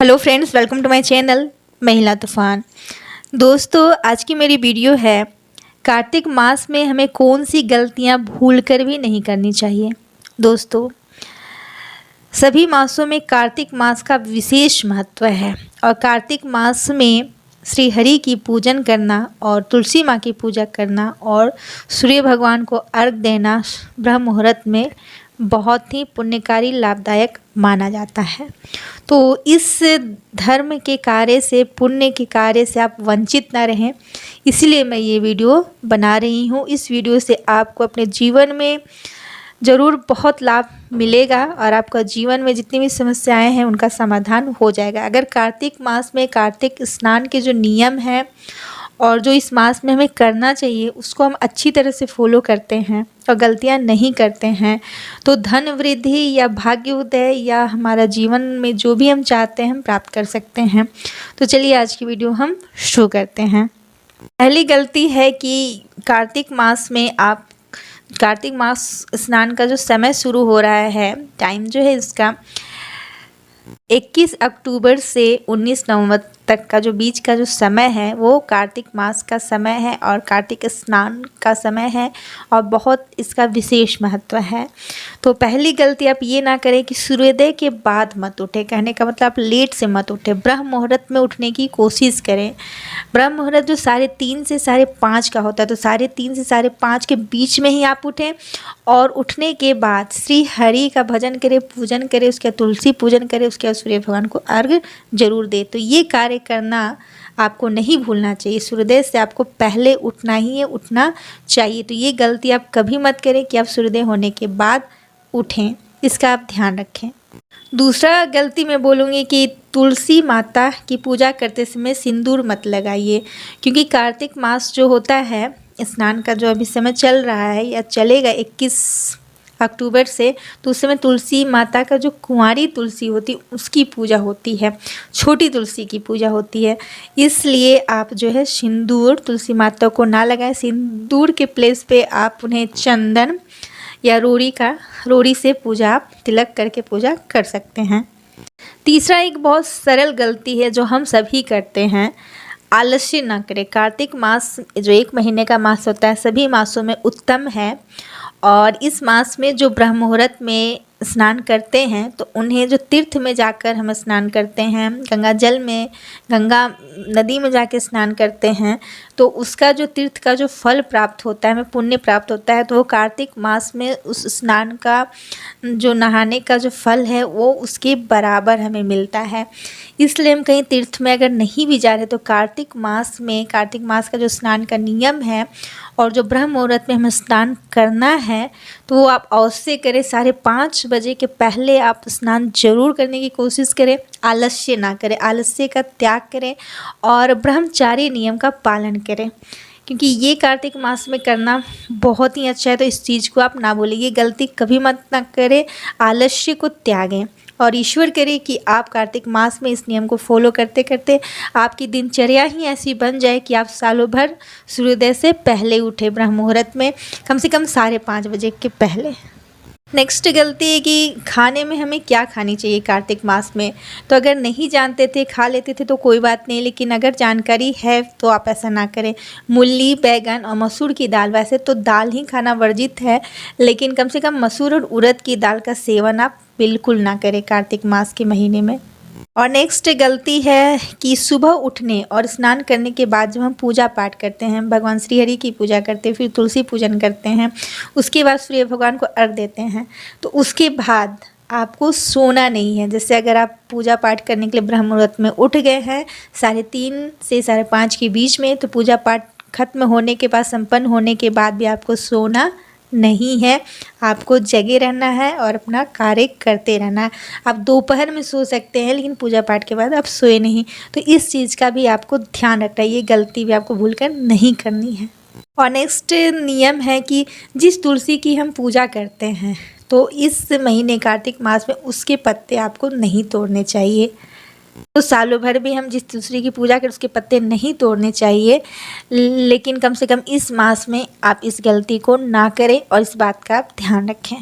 Hello friends, welcome to my channel Mahila Toofan. दोस्तों, आज की मेरी वीडियो है कार्तिक मास में हमें कौन सी गलतियां भूलकर भी नहीं करनी चाहिए। दोस्तों, सभी मासों में कार्तिक मास का विशेष महत्व है और कार्तिक मास में श्री हरि की पूजन करना और तुलसी माँ की पूजा करना और सूर्य भगवान को अर्घ देना ब्रह्म मुहूर्त में बहुत ही पुण्यकारी लाभदायक माना जाता है। तो इस धर्म के कार्य से, पुण्य के कार्य से आप वंचित ना रहें, इसलिए मैं ये वीडियो बना रही हूँ। इस वीडियो से आपको अपने जीवन में ज़रूर बहुत लाभ मिलेगा और आपका जीवन में जितनी भी समस्याएं हैं उनका समाधान हो जाएगा। अगर कार्तिक मास में कार्तिक स्नान के जो नियम हैं और जो इस मास में हमें करना चाहिए उसको हम अच्छी तरह से फॉलो करते हैं और गलतियां नहीं करते हैं तो धन वृद्धि या भाग्य उदय या हमारा जीवन में जो भी हम चाहते हैं हम प्राप्त कर सकते हैं। तो चलिए आज की वीडियो हम शुरू करते हैं। पहली गलती है कि कार्तिक मास में आप कार्तिक मास स्नान का जो समय शुरू हो रहा है, टाइम जो है इसका 21 अक्टूबर से 19 नवंबर तक का जो बीच का जो समय है वो कार्तिक मास का समय है और कार्तिक स्नान का समय है और बहुत इसका विशेष महत्व है। तो पहली गलती आप ये ना करें कि सूर्योदय के बाद मत उठे। कहने का मतलब आप लेट से मत उठे, ब्रह्म मुहूर्त में उठने की कोशिश करें। ब्रह्म मुहूर्त जो 3:30 से 5:30 का होता है, तो 3:30 से 5:30 के बीच में ही आप उठें और उठने के बाद श्री हरि का भजन करें, पूजन करें, उसके बाद तुलसी पूजन करें, उसके बाद सूर्य भगवान को अर्घ जरूर दे। तो ये कार्य करना आपको नहीं भूलना चाहिए। सूर्योदय से आपको पहले उठना ही है, उठना चाहिए। तो ये गलती आप कभी मत करें कि आप सूर्योदय होने के बाद उठें, इसका आप ध्यान रखें। दूसरा गलती मैं बोलूँगी कि तुलसी माता की पूजा करते समय सिंदूर मत लगाइए, क्योंकि कार्तिक मास जो होता है, स्नान का जो अभी समय चल रहा है या चलेगा 21 अक्टूबर से, तो उस समय तुलसी माता का जो कुंवारी तुलसी होती है उसकी पूजा होती है, छोटी तुलसी की पूजा होती है। इसलिए आप जो है सिंदूर तुलसी माता को ना लगाएं। सिंदूर के प्लेस पे आप उन्हें चंदन या रोड़ी से पूजा, आप तिलक करके पूजा कर सकते हैं। तीसरा एक बहुत सरल गलती है जो हम सभी करते हैं, आलस्य ना करें। कार्तिक मास जो 1 महीने का मास होता है सभी मासों में उत्तम है और इस मास में जो ब्रह्म मुहूर्त में स्नान करते हैं तो उन्हें जो तीर्थ में जाकर हम स्नान करते हैं, गंगा नदी में जाके स्नान करते हैं, तो उसका जो तीर्थ का जो फल प्राप्त होता है, हमें पुण्य प्राप्त होता है, तो वो कार्तिक मास में उस स्नान का जो नहाने का जो फल है वो उसके बराबर हमें मिलता है। इसलिए हम कहीं तीर्थ में अगर नहीं भी जा रहे तो कार्तिक मास का जो स्नान का नियम है और जो ब्रह्म मुहूर्त में हमें स्नान करना है तो वो आप अवश्य करें। 5:30 बजे के पहले आप स्नान जरूर करने की कोशिश करें, आलस्य ना करें, आलस्य का त्याग करें और ब्रह्मचारी नियम का पालन करें, क्योंकि ये कार्तिक मास में करना बहुत ही अच्छा है। तो इस चीज़ को आप ना भूलें, ये गलती कभी मत ना करें, आलस्य को त्यागें और ईश्वर करे कि आप कार्तिक मास में इस नियम को फॉलो करते करते आपकी दिनचर्या ही ऐसी बन जाए कि आप सालों भर सूर्योदय से पहले उठे, ब्रह्म मुहूर्त में कम से कम 5:30 बजे के पहले। नेक्स्ट गलती है कि खाने में हमें क्या खानी चाहिए कार्तिक मास में। तो अगर नहीं जानते थे, खा लेते थे तो कोई बात नहीं, लेकिन अगर जानकारी है तो आप ऐसा ना करें। मूली, बैगन और मसूर की दाल, वैसे तो दाल ही खाना वर्जित है, लेकिन कम से कम मसूर और उड़द की दाल का सेवन आप बिल्कुल ना करें कार्तिक मास के महीने में। और नेक्स्ट गलती है कि सुबह उठने और स्नान करने के बाद जब हम पूजा पाठ करते हैं, भगवान श्री हरि की पूजा करते हैं, फिर तुलसी पूजन करते हैं, उसके बाद सूर्य भगवान को अर्घ देते हैं, तो उसके बाद आपको सोना नहीं है। जैसे अगर आप पूजा पाठ करने के लिए ब्रह्म मुहूर्त में उठ गए हैं 3:30 से 5:30 के बीच में, तो पूजा पाठ खत्म होने के बाद, संपन्न होने के बाद भी आपको सोना नहीं है, आपको जगे रहना है और अपना कार्य करते रहना है। आप दोपहर में सो सकते हैं लेकिन पूजा पाठ के बाद आप सोए नहीं। तो इस चीज़ का भी आपको ध्यान रखना है, ये गलती भी आपको भूलकर नहीं करनी है। और नेक्स्ट नियम है कि जिस तुलसी की हम पूजा करते हैं तो इस महीने कार्तिक मास में उसके पत्ते आपको नहीं तोड़ने चाहिए। तो सालों भर भी हम जिस तुलसी की पूजा करें उसके पत्ते नहीं तोड़ने चाहिए, लेकिन कम से कम इस मास में आप इस गलती को ना करें और इस बात का आप ध्यान रखें।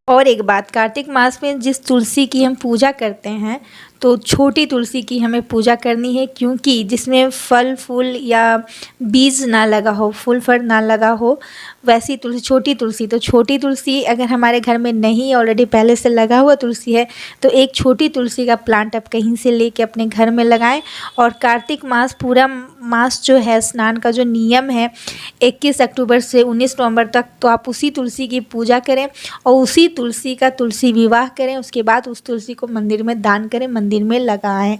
और एक बात, कार्तिक मास में जिस तुलसी की हम पूजा करते हैं तो छोटी तुलसी की हमें पूजा करनी है, क्योंकि जिसमें फल फूल या बीज ना लगा हो, फूल फल ना लगा हो, वैसी तुलसी छोटी तुलसी। तो छोटी तुलसी अगर हमारे घर में नहीं, ऑलरेडी पहले से लगा हुआ तुलसी है, तो एक छोटी तुलसी का प्लांट आप कहीं से लेके अपने घर में लगाएं। और कार्तिक मास, पूरा मास जो है, स्नान का जो नियम है 21 अक्टूबर से 19 नवंबर तक, तो आप उसी तुलसी की पूजा करें और उसी तुलसी का तुलसी विवाह करें। उसके बाद उस तुलसी को मंदिर में दान करें, मंदिर में लगाएं।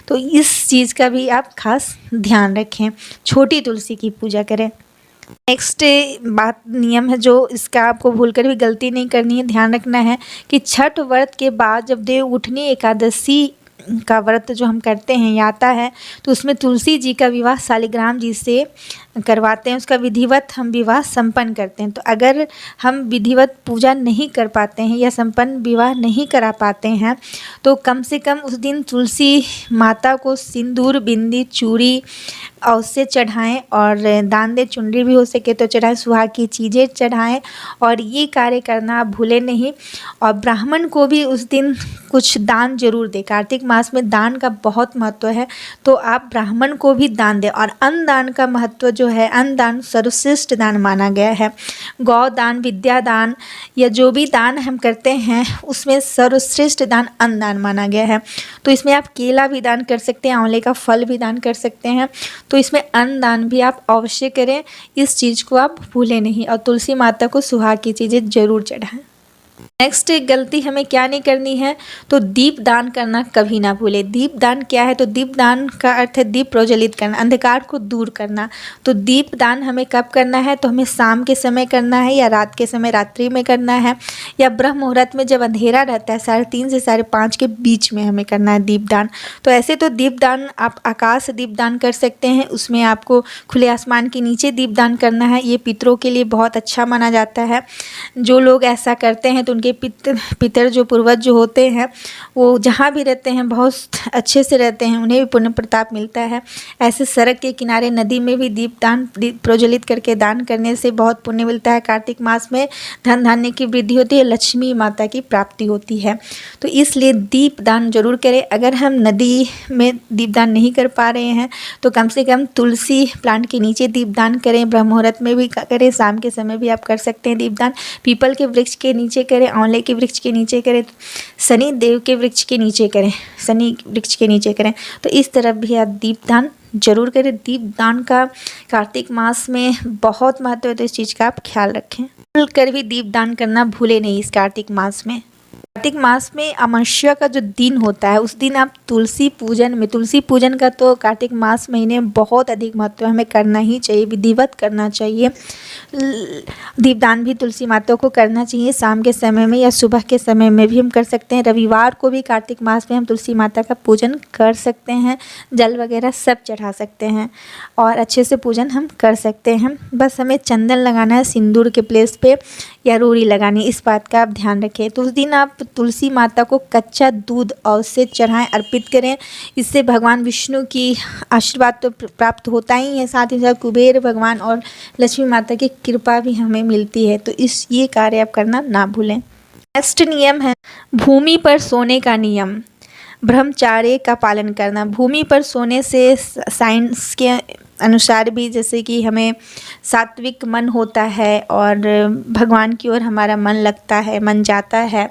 तो इस चीज़ का भी आप खास ध्यान रखें, छोटी तुलसी की पूजा करें। नेक्स्ट बात, नियम है जो इसका आपको भूलकर भी गलती नहीं करनी है, ध्यान रखना है कि छठ व्रत के बाद जब देव उठनी एकादशी का व्रत जो हम करते हैं या आता है, तो उसमें तुलसी जी का विवाह शालिग्राम जी से करवाते हैं, उसका विधिवत हम विवाह संपन्न करते हैं। तो अगर हम विधिवत पूजा नहीं कर पाते हैं या संपन्न विवाह नहीं करा पाते हैं, तो कम से कम उस दिन तुलसी माता को सिंदूर, बिंदी, चूड़ी अवश्य चढ़ाएं और दान दे, चुनरी भी हो सके तो चढ़ाएं, सुहाग की चीज़ें चढ़ाएं। और ये कार्य करना आप भूलें नहीं। और ब्राह्मण को भी उस दिन कुछ दान जरूर दें। कार्तिक मास में दान का बहुत महत्व है, तो आप ब्राह्मण को भी दान दें। और अन्न दान का महत्व जो है, अन्न दान सर्वश्रेष्ठ दान माना गया है। गौ दान, विद्या दान या जो भी दान हम करते हैं उसमें सर्वश्रेष्ठ दान अन्न दान माना गया है। तो इसमें आप केला भी दान कर सकते हैं, आंवले का फल भी दान कर सकते हैं। तो इसमें अन्न दान भी आप अवश्य करें, इस चीज़ को आप भूलें नहीं। और तुलसी माता को सुहाग की चीज़ें ज़रूर चढ़ाएं। नेक्स्ट गलती हमें क्या नहीं करनी है, तो दीप दान करना कभी ना भूलें। दीप दान क्या है, तो दीप दान का अर्थ है दीप प्रज्वलित करना, अंधकार को दूर करना। तो दीप दान हमें कब करना है, तो हमें शाम के समय करना है या रात के समय, रात्रि में करना है, या ब्रह्म मुहूर्त में जब अंधेरा रहता है 3:30 से 5:30 के बीच में हमें करना है दीप दान। तो ऐसे तो दीप दान आप आकाश दीप दान कर सकते हैं, उसमें आपको खुले आसमान के नीचे दीप दान करना है। ये पितरों के लिए बहुत अच्छा माना जाता है। जो लोग ऐसा करते हैं तो उनके पितर जो पूर्वज जो होते हैं, वो जहाँ भी रहते हैं बहुत अच्छे से रहते हैं, उन्हें भी पुण्य प्रताप मिलता है। ऐसे सड़क के किनारे, नदी में भी दीप प्रज्वलित करके दान करने से बहुत पुण्य मिलता है। कार्तिक मास में धन धान्य की वृद्धि होती है, लक्ष्मी माता की प्राप्ति होती है। तो इसलिए दीप दान जरूर करें। अगर हम नदी में दीप दान नहीं कर पा रहे हैं तो कम से कम तुलसी प्लांट के नीचे दीप दान करें। ब्रह्म मुहूर्त में भी करें, शाम के समय भी आप कर सकते हैं दीप दान। पीपल के वृक्ष के नीचे करें, आंवले के वृक्ष के नीचे करें, शनि देव के वृक्ष के नीचे करें, शनि वृक्ष के नीचे करें। तो इस तरफ भी आप दीप दान जरूर करें। दीप दान का कार्तिक मास में बहुत महत्व है, तो इस चीज़ का आप ख्याल रखें। भूल कर भी दीप दान करना भूले नहीं इस कार्तिक मास में। कार्तिक मास में अमावस्या का जो दिन होता है, उस दिन आप तुलसी पूजन का तो कार्तिक मास महीने में बहुत अधिक महत्व है, हमें करना ही चाहिए, विधिवत करना चाहिए। दीपदान भी तुलसी माता को करना चाहिए, शाम के समय में या सुबह के समय में भी हम कर सकते हैं। रविवार को भी कार्तिक मास में हम तुलसी माता का पूजन कर सकते हैं, जल वगैरह सब चढ़ा सकते हैं और अच्छे से पूजन हम कर सकते हैं। बस हमें चंदन लगाना है सिंदूर के प्लेस पे या रोड़ी लगानी, इस बात का आप ध्यान रखें। तो उस दिन आप तुलसी माता को कच्चा दूध अवश्य चढ़ाएं, अर्पित करें। इससे भगवान विष्णु की आशीर्वाद तो प्राप्त होता ही है, साथ ही साथ कुबेर भगवान और लक्ष्मी माता की कृपा भी हमें मिलती है। तो ये कार्य आप करना ना भूलें। नेक्स्ट नियम है भूमि पर सोने का नियम, ब्रह्मचर्य का पालन करना। भूमि पर सोने से साइंस के अनुसार भी जैसे कि हमें सात्विक मन होता है और भगवान की ओर हमारा मन लगता है, मन जाता है।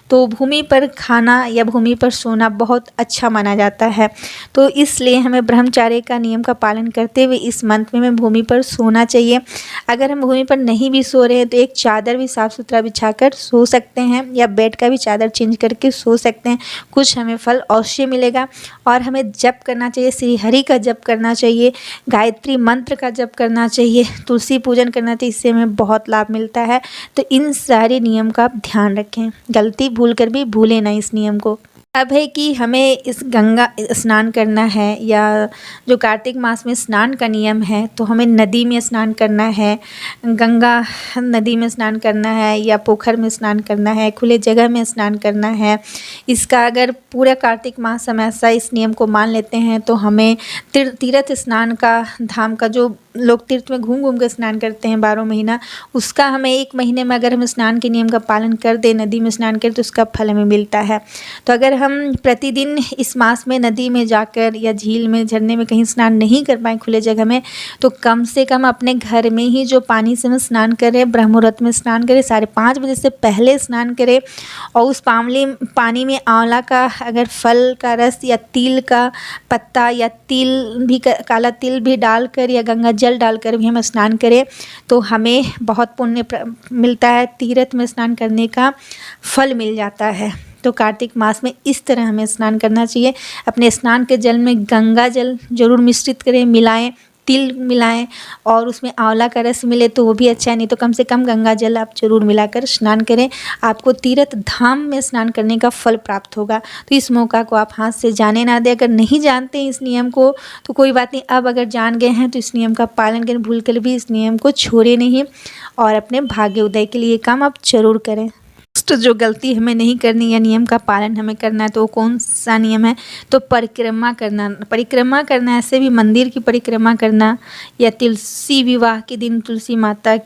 तो भूमि पर खाना या भूमि पर सोना बहुत अच्छा माना जाता है। तो इसलिए हमें ब्रह्मचर्य का नियम का पालन करते हुए इस मंथ में हमें भूमि पर सोना चाहिए। अगर हम भूमि पर नहीं भी सो रहे हैं तो एक चादर भी साफ़ सुथरा बिछाकर सो सकते हैं या बेड का भी चादर चेंज करके सो सकते हैं। कुछ हमें फल अवश्य मिलेगा। और हमें जप करना चाहिए, श्री हरि का जप करना चाहिए, गायत्री मंत्र का जप करना चाहिए, तुलसी पूजन करना चाहिए, इससे हमें बहुत लाभ मिलता है। तो इन सारे नियम का आप ध्यान रखें, गलती भूल कर भी भूलें ना इस नियम को। अब है कि हमें इस गंगा स्नान करना है, या जो कार्तिक मास में स्नान का नियम है तो हमें नदी में स्नान करना है, गंगा नदी में स्नान करना है या पोखर में स्नान करना है, खुले जगह में स्नान करना है। इसका अगर पूरा कार्तिक मास हम ऐसा इस नियम को मान लेते हैं तो हमें तीर्थ स्नान का, धाम का, जो लोग तीर्थ में घूम घूम कर स्नान करते हैं 12 महीना, उसका हमें 1 महीने में अगर हम स्नान के नियम का पालन कर दें, नदी में स्नान करें, तो उसका फल हमें मिलता है। तो अगर हम प्रतिदिन इस मास में नदी में जाकर या झील में, झरने में कहीं स्नान नहीं कर पाएँ खुले जगह में, तो कम से कम अपने घर में ही जो पानी से हम स्नान करें, ब्रह्म मुहूर्त में स्नान करें, 5:30 बजे से पहले स्नान करें, और उस पानी में आंवला का अगर फल का रस या तिल का पत्ता या तिल भी, काला तिल भी डालकर या गंगा जल डालकर भी हम स्नान करें तो हमें बहुत पुण्य मिलता है, तीर्थ में स्नान करने का फल मिल जाता है। तो कार्तिक मास में इस तरह हमें स्नान करना चाहिए। अपने स्नान के जल में गंगा जल ज़रूर मिश्रित करें, मिलाएं, तिल मिलाएं, और उसमें आंवला का रस मिले तो वो भी अच्छा है, नहीं तो कम से कम गंगा जल आप ज़रूर मिलाकर स्नान करें। आपको तीर्थ धाम में स्नान करने का फल प्राप्त होगा। तो इस मौका को आप हाथ से जाने ना दें। अगर नहीं जानते हैं इस नियम को तो कोई बात नहीं, अब अगर जान गए हैं तो इस नियम का पालन करें, भूल कर भी इस नियम को छोड़े नहीं, और अपने भाग्य उदय के लिए काम आप ज़रूर करें। तो जो गलती हमें नहीं करनी या नियम का पालन हमें करना है तो वो कौन सा नियम है? तो परिक्रमा करना, ऐसे भी मंदिर की परिक्रमा करना, या तुलसी विवाह के दिन तुलसी माता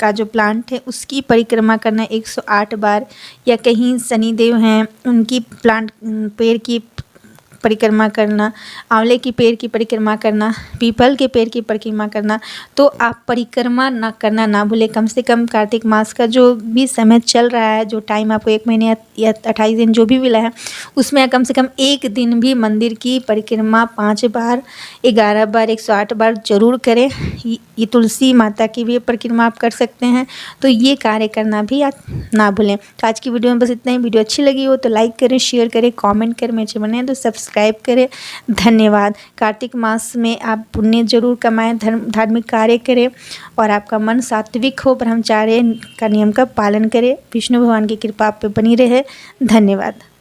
का जो प्लांट है उसकी परिक्रमा करना 108 बार, या कहीं शनिदेव हैं उनकी पेड़ की परिक्रमा करना, आंवले की पेड़ की परिक्रमा करना, पीपल के पेड़ की परिक्रमा करना। तो आप परिक्रमा करना ना भूलें। कम से कम कार्तिक मास का जो भी समय चल रहा है, जो टाइम आपको 1 महीने या 28 दिन जो भी मिला है, उसमें कम से कम 1 दिन भी मंदिर की परिक्रमा 5 बार, 11 बार, 108 बार ज़रूर करें। ये तुलसी माता की भी परिक्रमा आप कर सकते हैं, तो ये कार्य करना भी आप ना भूलें। तो आज की वीडियो में बस इतना ही। वीडियो अच्छी लगी हो तो लाइक करें, शेयर करें, कमेंट करें, मेरे चैनल बने तो सब्सक्राइब करें। धन्यवाद। कार्तिक मास में आप पुण्य जरूर कमाएं, धार्मिक कार्य करें, और आपका मन सात्विक हो, ब्रह्मचर्य का नियम का पालन करें। विष्णु भगवान की कृपा आप पे बनी रहे। धन्यवाद।